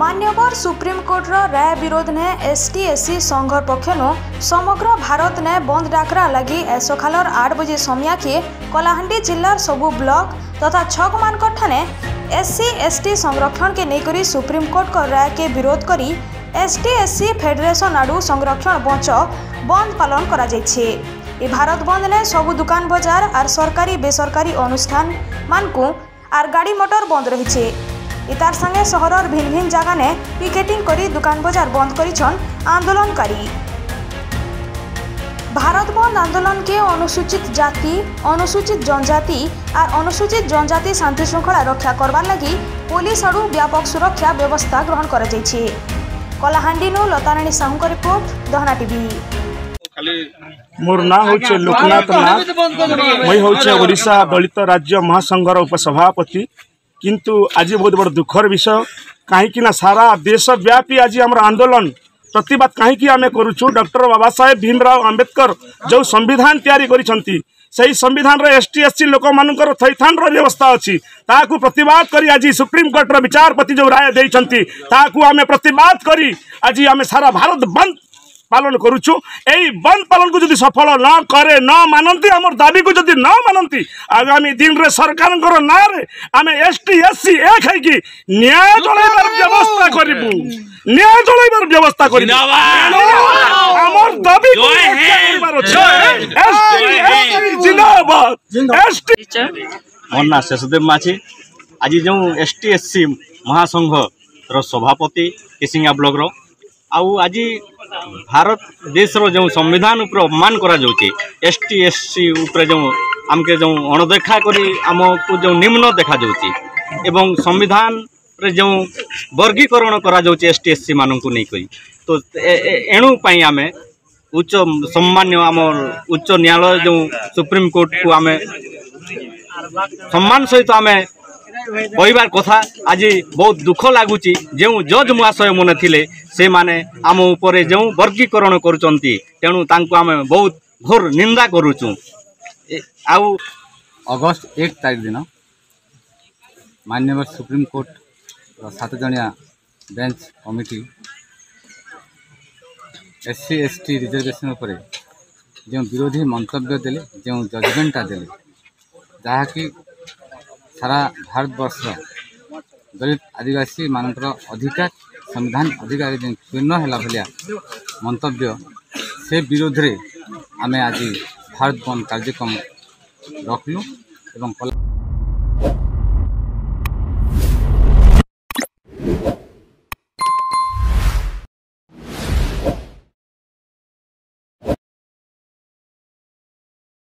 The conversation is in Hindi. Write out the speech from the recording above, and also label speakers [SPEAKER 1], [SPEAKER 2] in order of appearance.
[SPEAKER 1] मान्यवर सुप्रीमकोर्ट राय विरोध ने एसटी-एससी संघ पक्षनु समग्र भारत ने बंद डाकरा लगी एसोखालर 8 बजे समिया के कलाहांडी जिल्लार सबु ब्लॉक तथा छक मानक ठाने एससी-एसटी संरक्षण के नेकरी सुप्रीमकोर्ट को राय के विरोध करी एसटी-एससी फेडरेशन आडू संरक्षण बंच बंद पालन करा जायछि। ए भारत बंद ने सबु दुकान बाजार आर सरकारी बेसरकारी अनुष्ठान मानकु आर गाड़ी मोटर बंद रही। इतार संगे शहर भिन्न भिन्न जगह ने पिकेटिंग करी दुकान बाजार बंद करिछन आंदोलनकारी। भारत बंद आंदोलन के अनुसूचित जाति, अनुसूचित जनजाति और अनुसूचित जनजाति शांति श्रृंखला रक्षा करवार लगी पुलिस आडू व्यापक सुरक्षा व्यवस्था ग्रहण करा जायछि। कलाहांडी नु लताराणी साहू को रिपोर्ट, दहना टीवी।
[SPEAKER 2] मोर ना होचे लोकनाथ नाथ, मैं होचे ओडिशा दलित राज्य महासंघर उपसभापति। किंतु आज बहुत बड़ दुखर विषय कहीं सारा देश व्यापी आज आम आंदोलन प्रतिवाद कहीं आम करुचु। डॉक्टर बाबा साहेब भीमराव अंबेडकर जो संविधान तैयारी करिसंती सही संविधान रे एसटी-एससी लोक मानकर थैथान व्यवस्था अच्छी ताकू प्रतिवाद करी आज सुप्रीमकोर्ट विचारपति जो राय देइछंती ताकू आम प्रतिवाद करी आज आम सारा भारत बंद पालन करुचु। यही बंद पालन को जदि सफल न करे न मानती आमर दाबी को जदि न मानती आगामी दिन रे सरकार ना रे आम एसटी-एससी एक है कि न्याय चलैबार व्यवस्था करिबु, न्याय चलैबार व्यवस्था करिबु। आमर दाबी को करिबार अछि एसटी-एससी जिंदाबाद। एसटी
[SPEAKER 3] मोर शेषदेव माछी आज जो एसटी-एससी महासंघ रो सभापति केसिंगा ब्लॉक रो आउ आज भारत देश रो जो संविधान उपर अपमान करा जाउची एसटी-एससी उपर जो आमके जो अणदेखा करी आमको जो निम्न देखा जाउची एवं संविधान रे जो वर्गीकरण करा जाउची एसटी-एससी माननकु नै करी तो एणु पई आमे उच्च सम्मान्य आम उच्च न्यायालय जो सुप्रीम कोर्ट को आमे सम्मान सहित आमे कहबार कथा। आज बहुत दुख लगुच जो जज महाशय मन थिले से माने आम उपरे जो वर्गीकरण करुचंती तेणु तांको आम बहुत घोर निंदा करुचु। आउ
[SPEAKER 4] अगस्त 1 तारीख दिन माननीय सुप्रीम कोर्ट 7 जणिया बेंच कमिटी एससी-एसटी रिजर्वेशन उपरे जो विरोधी मंतव्य देले जो जजमेंटा देले जहाँकि सारा भारतवर्ष दलित आदिवासी मानकर अधिकार संविधान अधिकार क्षुण्ण है भाया मंतव्य से विरोध रे आमे आज भारत बंद कार्यक्रम रखलु एवं